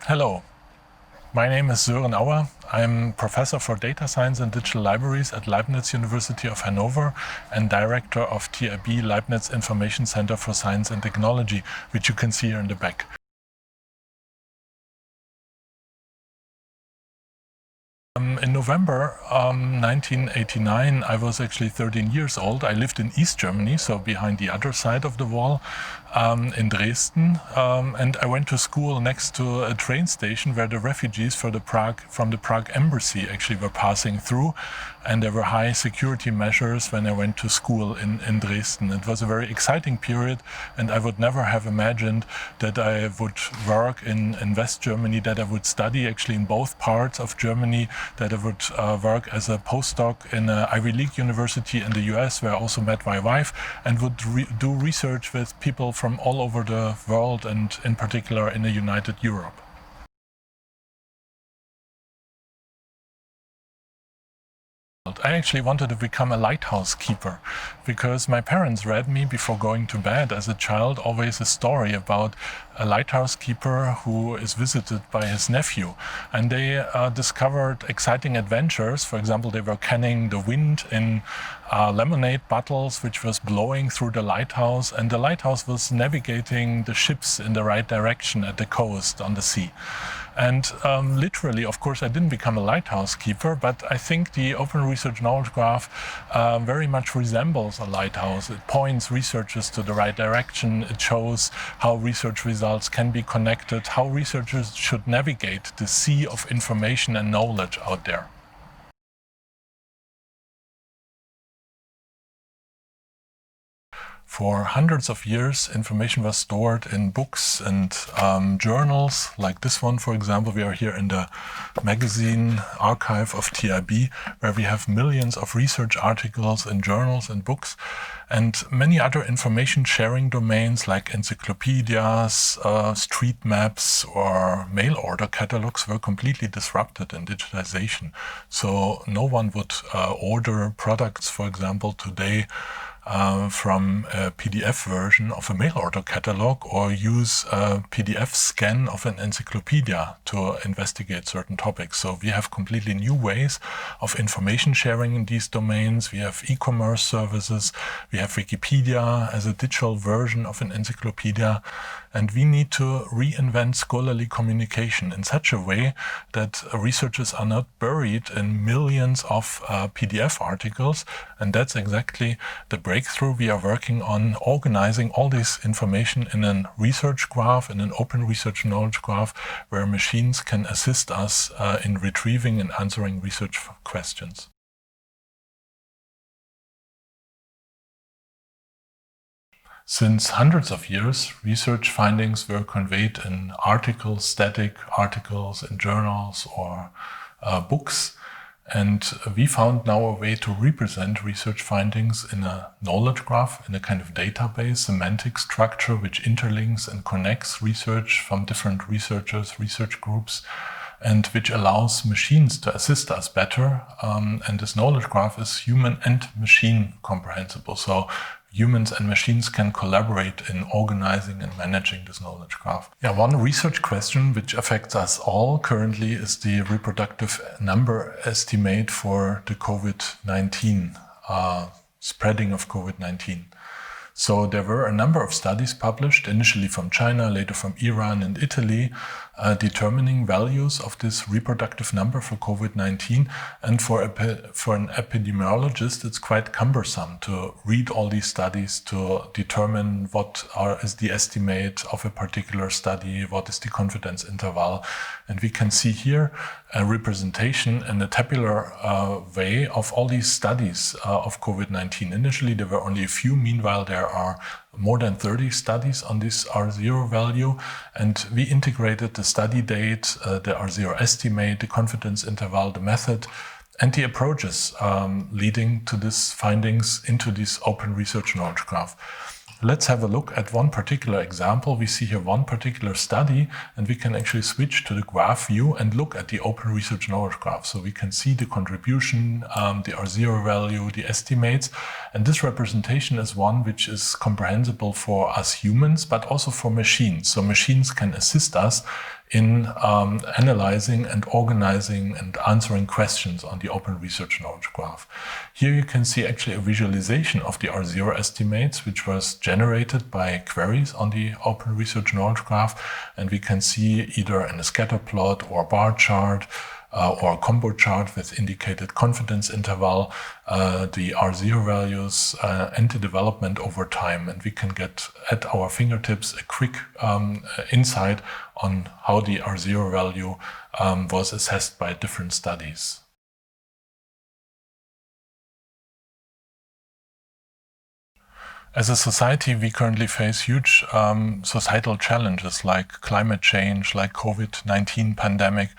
Hello, my name is Sören Auer. I'm professor for data science and digital libraries at Leibniz University of Hanover and director of TIB Leibniz Information Center for Science and Technology, which you can see here in the back. In November 1989, I was actually 13 years old. I lived in East Germany, so behind the other side of the wall, in Dresden. And I went to school next to a train station where the refugees from the Prague embassy actually were passing through. And there were high security measures when I went to school in Dresden. It was a very exciting period, and I would never have imagined that I would work in West Germany, that I would study actually in both parts of Germany, that I would work as a postdoc in an Ivy League university in the US, where I also met my wife, and would do research with people from all over the world, and in particular in the United Europe. I actually wanted to become a lighthouse keeper because my parents read me before going to bed as a child always a story about a lighthouse keeper who is visited by his nephew. And they discovered exciting adventures. For example, they were canning the wind in lemonade bottles, which was blowing through the lighthouse. And the lighthouse was navigating the ships in the right direction at the coast on the sea. And literally, of course, I didn't become a lighthouse keeper, but I think the Open Research Knowledge Graph very much resembles a lighthouse. It points researchers to the right direction. It shows how research results can be connected, how researchers should navigate the sea of information and knowledge out there. For hundreds of years, information was stored in books and journals, like this one, for example. We are here in the magazine archive of TIB, where we have millions of research articles in journals and books, and many other information sharing domains like encyclopedias, street maps, or mail order catalogs were completely disrupted in digitization. So no one would order products, for example, today from a PDF version of a mail order catalog or use a PDF scan of an encyclopedia to investigate certain topics. So we have completely new ways of information sharing in these domains. We have e-commerce services. We have Wikipedia as a digital version of an encyclopedia. And we need to reinvent scholarly communication in such a way that researchers are not buried in millions of PDF articles. And that's exactly the breakthrough we are working on, organizing all this information in a research graph, in an open research knowledge graph, where machines can assist us in retrieving and answering research questions. Since hundreds of years, research findings were conveyed in articles, static articles in journals or books. And we found now a way to represent research findings in a knowledge graph, in a kind of database, semantic structure, which interlinks and connects research from different researchers, research groups, and which allows machines to assist us better. And this knowledge graph is human and machine comprehensible. So humans and machines can collaborate in organizing and managing this knowledge graph. Yeah, one research question which affects us all currently is the reproductive number estimate for the COVID-19, spreading of COVID-19. So there were a number of studies published, initially from China, later from Iran and Italy, determining values of this reproductive number for COVID-19. And for an epidemiologist, it's quite cumbersome to read all these studies to determine what is the estimate of a particular study, what is the confidence interval. And we can see here a representation in a tabular way of all these studies of COVID-19. Initially, there were only a few. Meanwhile, there are more than 30 studies on this R0 value, and we integrated the study date, the R0 estimate, the confidence interval, the method, and the approaches leading to these findings into this open research knowledge graph. Let's have a look at one particular example. We see here one particular study, and we can actually switch to the graph view and look at the open research knowledge graph. So we can see the contribution, the R0 value, the estimates, and this representation is one which is comprehensible for us humans, but also for machines. So machines can assist us in analyzing and organizing and answering questions on the Open Research Knowledge Graph. Here you can see actually a visualization of the R0 estimates, which was generated by queries on the Open Research Knowledge Graph. And we can see either in a scatter plot or bar chart or a combo chart with indicated confidence interval, the R0 values and the development over time. And we can get at our fingertips a quick insight on how the R0 value was assessed by different studies. As a society, we currently face huge societal challenges like climate change, like COVID-19 pandemic.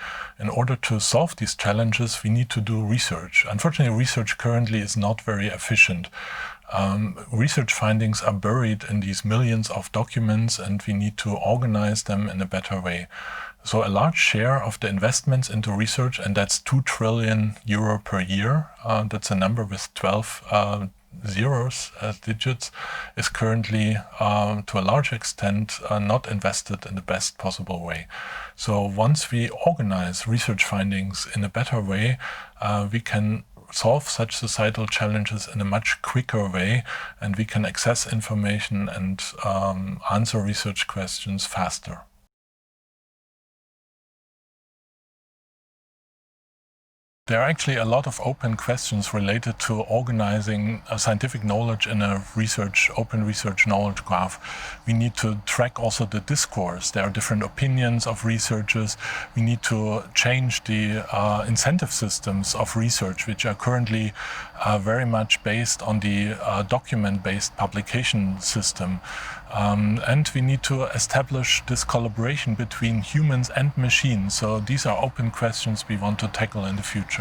In order to solve these challenges, we need to do research. Unfortunately, research currently is not very efficient. Research findings are buried in these millions of documents, and we need to organize them in a better way. So a large share of the investments into research, and that's 2 trillion euro per year, that's a number with 12 zeros as digits, is currently to a large extent not invested in the best possible way. So once we organize research findings in a better way, we can solve such societal challenges in a much quicker way, and we can access information and answer research questions faster. There are actually a lot of open questions related to organizing scientific knowledge in a open research knowledge graph. We need to track also the discourse. There are different opinions of researchers. We need to change the incentive systems of research, which are currently very much based on the document-based publication system. And we need to establish this collaboration between humans and machines. So these are open questions we want to tackle in the future.